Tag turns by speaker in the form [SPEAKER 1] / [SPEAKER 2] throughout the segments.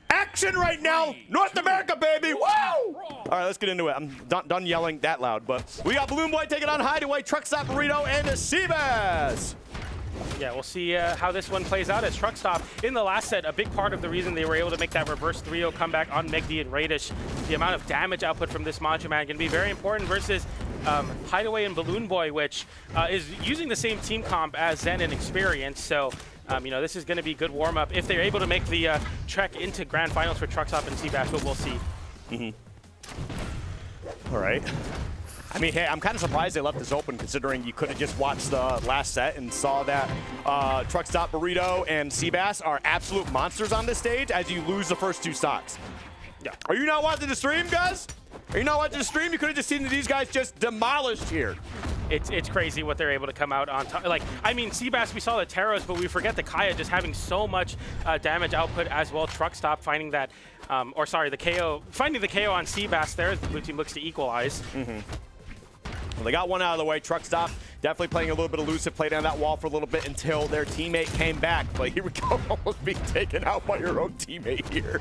[SPEAKER 1] action right now. North America, baby. Woo! All right, let's get into it. I'm done yelling that loud, but we got BalloonBoy taking on Hideaway, TruckStopBurrito, and Seabass.
[SPEAKER 2] Yeah, we'll see how this one plays out as TruckStop in the last set. A big part of the reason they were able to make that reverse 3-0 comeback on Megdi and Radish, the amount of damage output from this Macho Man can be very important versus Hideaway and BalloonBoy, which is using the same team comp as Zen and Experience. So, you know, this is going to be good warm-up if they're able to make the trek into grand finals for TruckStop and Seabass, but we'll see.
[SPEAKER 1] All right. I mean, hey, I'm kind of surprised they left this open considering you could have just watched the last set and saw that TruckStopBurrito and Seabass are absolute monsters on this stage as you lose the first 2 stocks.
[SPEAKER 2] Yeah.
[SPEAKER 1] Are you not watching the stream, guys? Are you not watching the stream? You could have just seen these guys just demolished here.
[SPEAKER 2] It's crazy what they're able to come out on top. Like, I mean, Seabass, we saw the Taros, but we forget the Kaya just having so much damage output as well. TruckStop finding that, or sorry, the KO, finding the KO on Seabass there as the blue team looks to equalize.
[SPEAKER 1] Well, they got one out of the way. TruckStop definitely playing a little bit elusive, played on that wall for a little bit until their teammate came back. But here we go, almost being taken out by your own teammate here.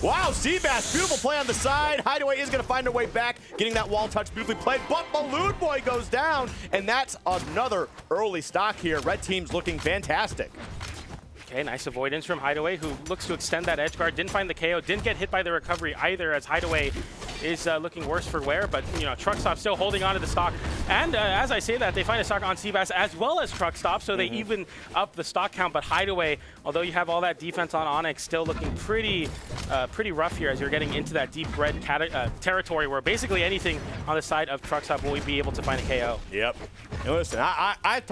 [SPEAKER 1] Wow, Seabass, beautiful play on the side. Hideaway is going to find a way back, getting that wall touch beautifully played. But BalloonBoy goes down, and that's another early stock here. Red team's looking fantastic.
[SPEAKER 2] Okay, nice avoidance from Hideaway, who looks to extend that edge guard. Didn't find the KO, didn't get hit by the recovery either, as Hideaway is looking worse for wear, but you know, TruckStop still holding on to the stock. And as I say that, they find a stock on Seabass as well as TruckStop, so they even up the stock count. But Hideaway, although you have all that defense on Onyx, still looking pretty rough here as you're getting into that deep red territory where basically anything on the side of TruckStop will be able to find a KO.
[SPEAKER 1] Yep. And listen, I've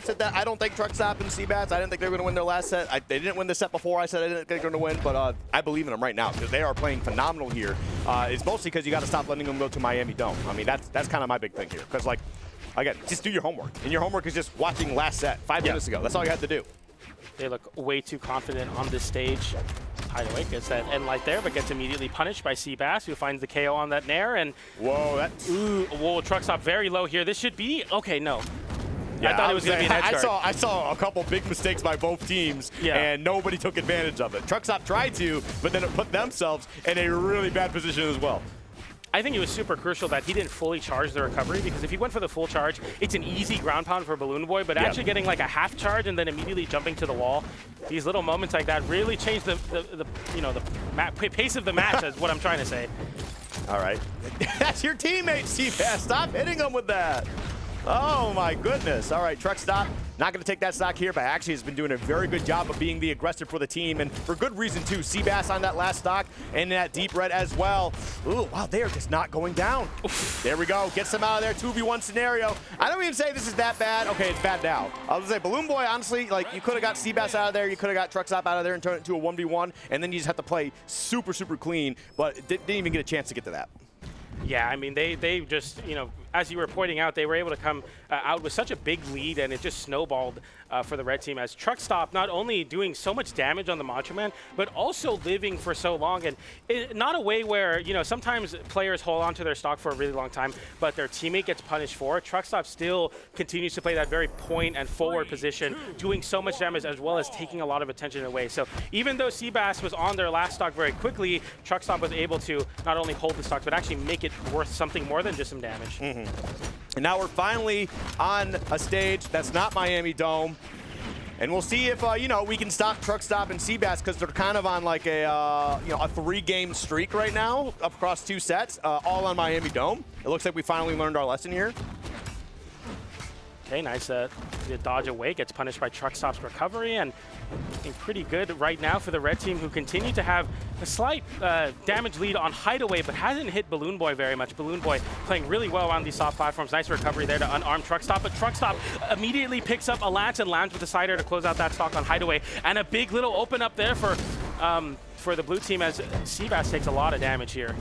[SPEAKER 1] said that I don't think TruckStop and Seabass, I didn't think they were going to win their last set. They didn't win the set before. I said I didn't think they were going to win, but I believe in them right now because they are playing phenomenal here. It's mostly because you got to stop letting them go to Miami Dome. I mean, that's kind of my big thing here. Because, like, again, just do your homework. And your homework is just watching last set 5 minutes ago. That's all you have to do.
[SPEAKER 2] They look way too confident on this stage. Hideaway gets that end light there, but gets immediately punished by Seabass, who finds the KO on that Nair. And
[SPEAKER 1] whoa, that's...
[SPEAKER 2] Ooh, whoa, TruckStop very low here. This should be... Okay, no.
[SPEAKER 1] Yeah,
[SPEAKER 2] I thought it was going to be an edge guard.
[SPEAKER 1] I saw a couple big mistakes by both teams, and nobody took advantage of it. TruckStop tried to, but then it put themselves in a really bad position as well.
[SPEAKER 2] I think it was super crucial that he didn't fully charge the recovery, because if he went for the full charge, it's an easy ground pound for BalloonBoy, but actually getting like a half charge and then immediately jumping to the wall, these little moments like that really change the pace of the match, is what I'm trying to say.
[SPEAKER 1] All right. That's your teammate, Seabass. Stop hitting him with that. Oh my goodness. All right, TruckStop, not going to take that stock here, but actually has been doing a very good job of being the aggressor for the team, and for good reason too. Seabass on that last stock and that deep red as well. Ooh, wow, they are just not going down. Oof. There we go. Gets them out of there. 2v1 scenario. I don't even say this is that bad. Okay, it's bad now. I was going to say, BalloonBoy, honestly, like, you could have got Seabass out of there. You could have got TruckStop out of there and turned it into a 1v1, and then you just have to play super, super clean, but didn't even get a chance to get to that.
[SPEAKER 2] Yeah, I mean, they just, you know, as you were pointing out, they were able to come out with such a big lead, and it just snowballed for the red team as TruckStop not only doing so much damage on the Macho Man, but also living for so long. And not a way where, you know, sometimes players hold on to their stock for a really long time, but their teammate gets punished for it. TruckStop still continues to play that very point and forward position, doing so much damage as well as taking a lot of attention away. So even though Seabass was on their last stock very quickly, TruckStop was able to not only hold the stocks, but actually make it worth something more than just some damage.
[SPEAKER 1] And now we're finally on a stage that's not Miami Dome. And we'll see if, you know, we can stop TruckStop and Seabass, because they're kind of on like a, you know, a 3-game streak right now across 2 sets, all on Miami Dome. It looks like we finally learned our lesson here.
[SPEAKER 2] Okay, nice the dodge away, gets punished by TruckStop's recovery, and looking pretty good right now for the red team, who continue to have a slight damage lead on Hideaway, but hasn't hit BalloonBoy very much. BalloonBoy playing really well on these soft platforms. Nice recovery there to unarm TruckStop, but TruckStop immediately picks up a lance and lands with the sider to close out that stock on Hideaway, and a big little open up there for the blue team as Seabass takes a lot of damage here.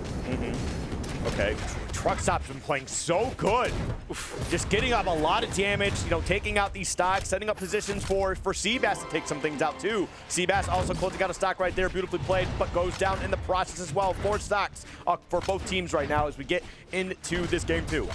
[SPEAKER 1] Okay, TruckStop's been playing so good. Oof. Just getting up a lot of damage, you know, taking out these stocks, setting up positions for Seabass to take some things out too. Seabass also closing out a stock right there, beautifully played, but goes down in the process as well. 4 stocks for both teams right now as we get into this game 2.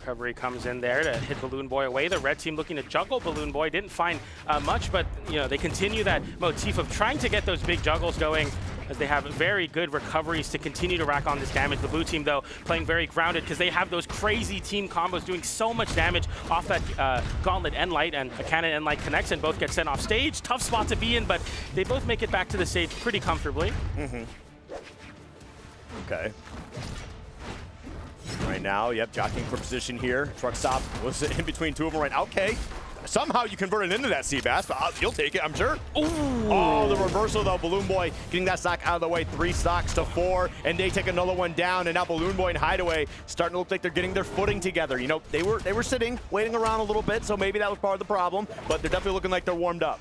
[SPEAKER 2] Recovery comes in there to hit BalloonBoy away. The red team looking to juggle BalloonBoy. Didn't find much, but you know, they continue that motif of trying to get those big juggles going, as they have very good recoveries to continue to rack on this damage. The blue team, though, playing very grounded because they have those crazy team combos doing so much damage off that Gauntlet End Light, and a Cannon End Light connects and both get sent off stage. Tough spot to be in, but they both make it back to the stage pretty comfortably.
[SPEAKER 1] Okay. Right now, yep, jockeying for position here. TruckStop was in between two of them right now. Okay. Somehow you converted into that Seabass, but you'll take it, I'm sure. Ooh. Oh, the reversal though. BalloonBoy getting that stock out of the way. 3 stocks to 4, and they take another one down. And now BalloonBoy and Hideaway starting to look like they're getting their footing together. You know, they were sitting, waiting around a little bit, so maybe that was part of the problem. But they're definitely looking like they're warmed up.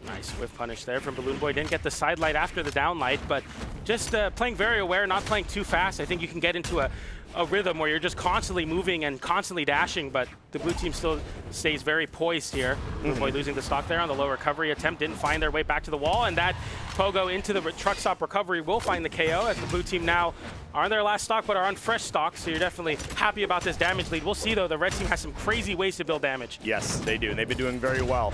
[SPEAKER 2] Nice whiff punish there from BalloonBoy. Didn't get the side light after the down light, but just playing very aware, not playing too fast. I think you can get into a rhythm where you're just constantly moving and constantly dashing, but the blue team still stays very poised here. BalloonBoy losing the stock there on the low recovery attempt. Didn't find their way back to the wall, and that pogo into the truck stop recovery will find the KO, as the blue team now are on their last stock but are on fresh stock, so you're definitely happy about this damage lead. We'll see, though, the red team has some crazy ways to build damage.
[SPEAKER 1] Yes, they do, and they've been doing very well.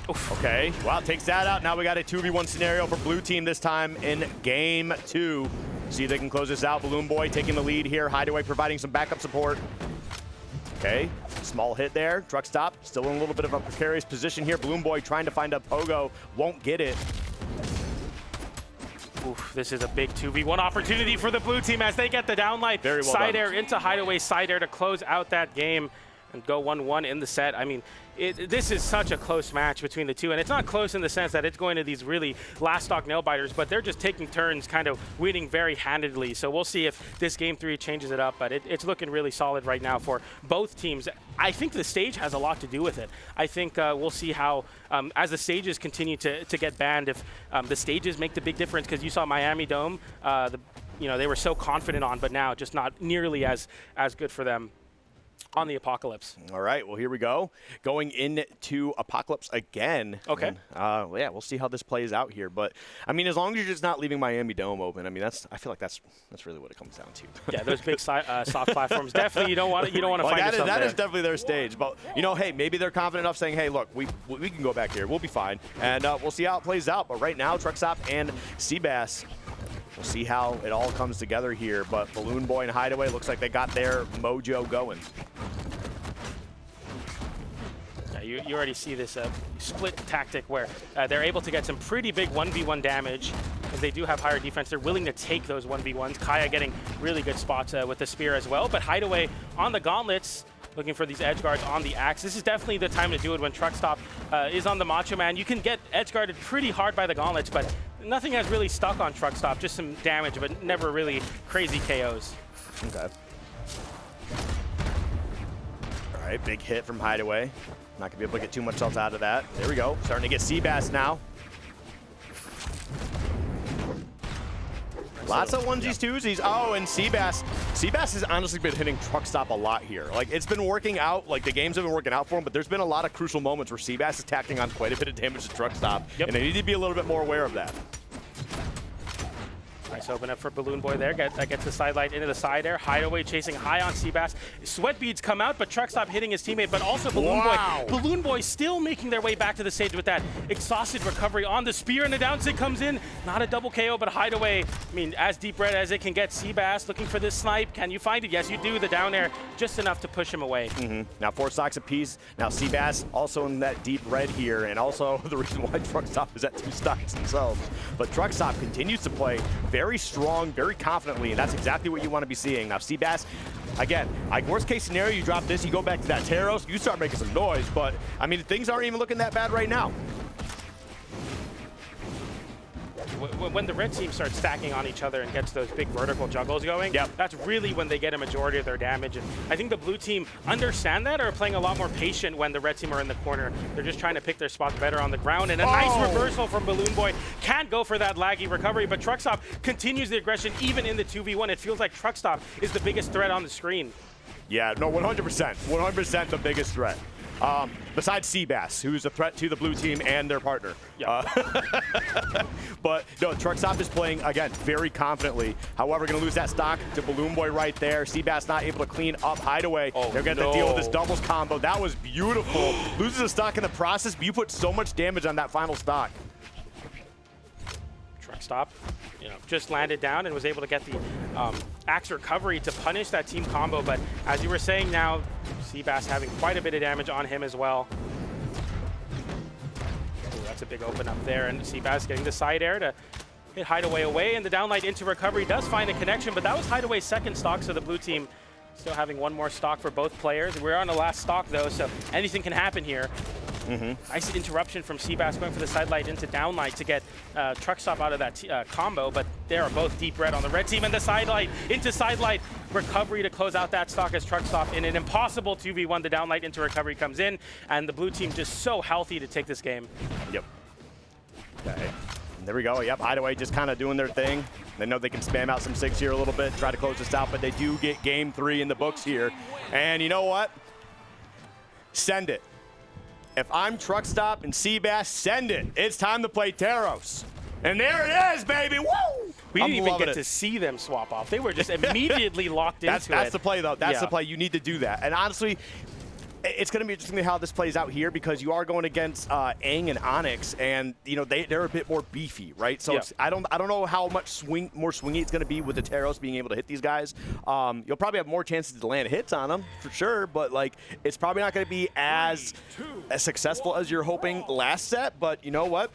[SPEAKER 1] Oof. Okay, well, takes that out. Now we got a 2v1 scenario for blue team this time in game 2. See if they can close this out. BalloonBoy taking the lead here. Hideaway providing some backup support. Okay, small hit there. TruckStop still in a little bit of a precarious position here. BalloonBoy trying to find a pogo, won't get it.
[SPEAKER 2] Oof, this is a big 2v1 opportunity for the blue team as they get the downlight.
[SPEAKER 1] Very well
[SPEAKER 2] side
[SPEAKER 1] done.
[SPEAKER 2] air into Hideaway side air to close out that game and go 1-1 in the set. I mean, this is such a close match between the two, and it's not close in the sense that it's going to these really last stock nail biters, but they're just taking turns kind of winning very handedly. So we'll see if this game 3 changes it up, but it's looking really solid right now for both teams. I think the stage has a lot to do with it. I think we'll see how, as the stages continue to get banned, if the stages make the big difference, because you saw Miami Dome, you know, they were so confident on, but now just not nearly as good for them on the Apocalypse.
[SPEAKER 1] All right, well, here we go. Going into Apocalypse again.
[SPEAKER 2] Okay.
[SPEAKER 1] And, yeah, we'll see how this plays out here. But, I mean, as long as you're just not leaving Miami Dome open, I mean, I feel like that's really what it comes down to.
[SPEAKER 2] Yeah, those big soft platforms, definitely you don't want to
[SPEAKER 1] well,
[SPEAKER 2] find yourself
[SPEAKER 1] that
[SPEAKER 2] there.
[SPEAKER 1] is definitely their stage. But, you know, hey, maybe they're confident enough saying, hey, look, we can go back here. We'll be fine. And we'll see how it plays out. But right now, TruckStop and Seabass, we'll see how it all comes together here. But BalloonBoy and Hideaway looks like they got their mojo going.
[SPEAKER 2] Yeah, you already see this split tactic where they're able to get some pretty big 1v1 damage because they do have higher defense. They're willing to take those 1v1s. Kaya getting really good spots with the spear as well. But Hideaway on the gauntlets, looking for these edge guards on the axe. This is definitely the time to do it when TruckStop is on the Macho Man. You can get edge guarded pretty hard by the gauntlets, but nothing has really stuck on TruckStop. Just some damage, but never really crazy KOs.
[SPEAKER 1] Okay. All right, big hit from Hideaway. Not gonna be able to get too much else out of that. There we go. Starting to get Seabass now. Lots of onesies, twosies. Oh, and Seabass. Seabass has honestly been hitting TruckStop a lot here. Like, it's been working out. Like, the games have been working out for him, but there's been a lot of crucial moments where Seabass is tacking on quite a bit of damage to TruckStop, and they need to be a little bit more aware of that.
[SPEAKER 2] Nice open up for BalloonBoy there. That gets the side light into the side air. Hideaway chasing high on Seabass. Sweat beads come out, but TruckStop hitting his teammate, but also BalloonBoy.
[SPEAKER 1] Wow.
[SPEAKER 2] BalloonBoy still making their way back to the stage with that exhausted recovery on the spear, and the down sig comes in. Not a double KO, but Hideaway, I mean, as deep red as it can get. Seabass looking for this snipe. Can you find it? Yes, you do. The down air just enough to push him away.
[SPEAKER 1] Now 4 stocks apiece. Now Seabass also in that deep red here, and also the reason why TruckStop is at 2 stocks themselves. But TruckStop continues to play very strong, very confidently, and that's exactly what you want to be seeing. Now Seabass, again, like worst case scenario, you drop this, you go back to that Taros, you start making some noise, but I mean, things aren't even looking that bad right now.
[SPEAKER 2] When the red team starts stacking on each other and gets those big vertical juggles going, that's really when they get a majority of their damage. And I think the blue team understand that, or are playing a lot more patient when the red team are in the corner. They're just trying to pick their spots better on the ground. And a nice reversal from BalloonBoy. Can't go for that laggy recovery, but TruckStop continues the aggression even in the 2v1. It feels like TruckStop is the biggest threat on the screen.
[SPEAKER 1] Yeah, no, 100%. 100% the biggest threat. besides Seabass, who's a threat to the blue team and their partner.
[SPEAKER 2] Yeah.
[SPEAKER 1] But no, TruckStop is playing, again, very confidently. However, going to lose that stock to BalloonBoy right there. Seabass not able to clean up Hideaway.
[SPEAKER 2] Oh,
[SPEAKER 1] they're going to deal with this doubles combo. That was beautiful. Loses a stock in the process, but you put so much damage on that final stock.
[SPEAKER 2] TruckStop, just landed down and was able to get the axe recovery to punish that team combo. But as you were saying now, Seabass having quite a bit of damage on him as well. Ooh, that's a big open up there, and Seabass getting the side air to hit Hideaway away, and the downlight into recovery does find a connection, but that was Hideaway's second stock, so the blue team still having one more stock for both players. We're on the last stock though, so anything can happen here. Nice interruption from Seabass going for the side light into downlight to get TruckStop out of that combo, but they are both deep red on the red team, and the side light into side light recovery to close out that stock as TruckStop in an impossible 2v1. The downlight into recovery comes in, and the blue team just so healthy to take this game.
[SPEAKER 1] Yep. Okay. There we go. Yep, Hideaway just kind of doing their thing. They know they can spam out some SIGs here a little bit, try to close this out, but they do get game 3 in the books here. And you know what? Send it. If I'm TruckStop and Seabass, send it. It's time to play Taros. And there it is, baby. Woo!
[SPEAKER 2] We didn't even get to see them swap off. They were just immediately locked into it.
[SPEAKER 1] That's the play, though. That's the play. You need to do that. And honestly, it's going to be interesting how this plays out here because you are going against Aang and Onyx, and they're a bit more beefy, right? So I don't know how much more swingy it's going to be with the Taros being able to hit these guys. You'll probably have more chances to land hits on them for sure, but it's probably not going to be as successful as you're hoping last set. But you know what?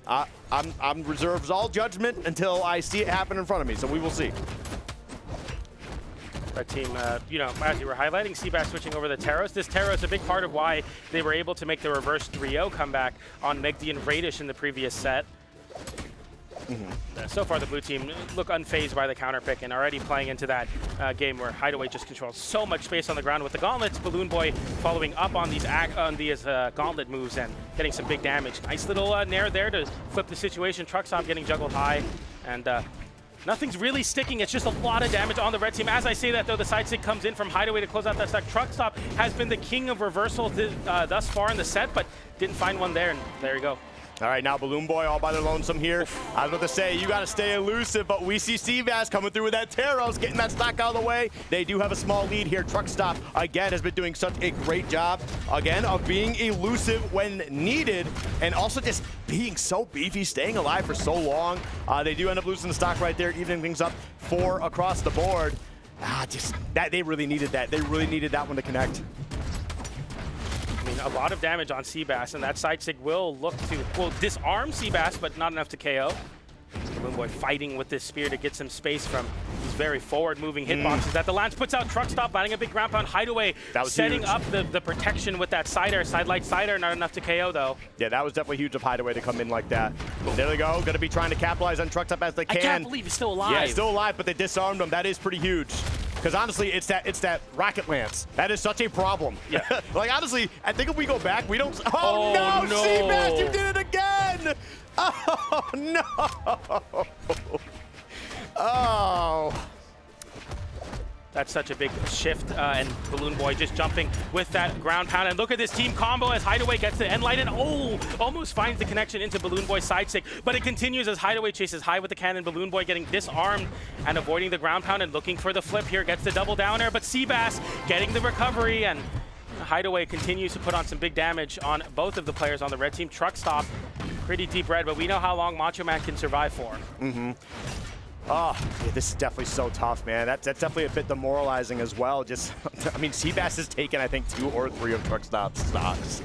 [SPEAKER 1] I'm reserves all judgment until I see it happen in front of me. So we will see.
[SPEAKER 2] Red team, as you were highlighting, Seabass switching over the Taros. This Taros is a big part of why they were able to make the reverse 3-0 comeback on Megdi and Radish in the previous set. So far, the blue team look unfazed by the counter pick and already playing into that game where Hideaway just controls so much space on the ground with the gauntlets. BalloonBoy following up on these gauntlet moves and getting some big damage. Nice little nair there to flip the situation. TruckStop getting juggled high, and nothing's really sticking. It's just a lot of damage on the red team. As I say that, though, the side stick comes in from Hideaway to close out that stack. TruckStop has been the king of reversal thus far in the set, but didn't find one there, and there you go.
[SPEAKER 1] All right, now BalloonBoy all by their lonesome here. I was about to say, you got to stay elusive, but we see Seabass coming through with that Taros, getting that stock out of the way. They do have a small lead here. TruckStop, again, has been doing such a great job, again, of being elusive when needed, and also just being so beefy, staying alive for so long. They do end up losing the stock right there, evening things up 4 across the board. They really needed that. They really needed that one to connect.
[SPEAKER 2] I mean, a lot of damage on Seabass, and that side sig will look to, disarm Seabass, but not enough to KO. BalloonBoy fighting with this spear to get some space from these very forward-moving hitboxes that the Lance puts out. TruckStop landing a big ground pound. Hideaway setting up the protection with that side air, side light, side air, not enough to KO, though. Yeah,
[SPEAKER 1] that was definitely huge of Hideaway to come in like that. There they go. Going to be trying to capitalize on TruckStop as they can.
[SPEAKER 2] I can't believe he's still alive.
[SPEAKER 1] Yeah, he's still alive, but they disarmed him. That is pretty huge. Because honestly, it's that rocket lance. That is such a problem.
[SPEAKER 2] Yeah.
[SPEAKER 1] Honestly, I think if we go back, we don't. Oh no, Seabass, you did it again! Oh no! Oh.
[SPEAKER 2] That's such a big shift, and BalloonBoy just jumping with that ground pound. And look at this team combo as Hideaway gets the end light and almost finds the connection into BalloonBoy's side stick. But it continues as Hideaway chases high with the cannon. BalloonBoy getting disarmed and avoiding the ground pound and looking for the flip here. Gets the double downer, but Seabass getting the recovery, and Hideaway continues to put on some big damage on both of the players on the red team. TruckStop, pretty deep red, but we know how long Macho Man can survive for.
[SPEAKER 1] Oh, yeah, this is definitely so tough, man. That's definitely a bit demoralizing as well. I mean, Seabass has taken, I think, 2 or 3 of TruckStop's stocks.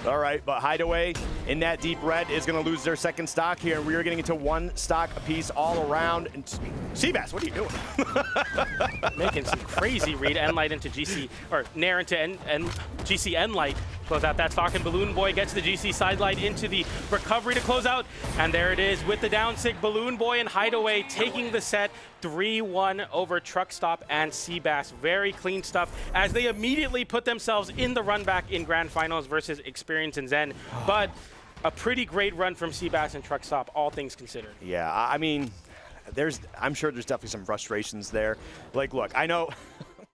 [SPEAKER 1] All right, but Hideaway in that deep red is going to lose their second stock here, and we are getting into 1 stock apiece all around. And Seabass, what are you doing?
[SPEAKER 2] Making some crazy read. End light into GC, or Nair into GC end light. Close out that stock, and BalloonBoy gets the GC side light into the recovery to close out. And there it is with the down sig. BalloonBoy and Hideaway taking the set 3-1 over TruckStop and Seabass. Very clean stuff as they immediately put themselves in the run back in Grand Finals versus Experience and Zen. But a pretty great run from Seabass and TruckStop, all things considered.
[SPEAKER 1] Yeah, I mean, I'm sure there's definitely some frustrations there. Look, I know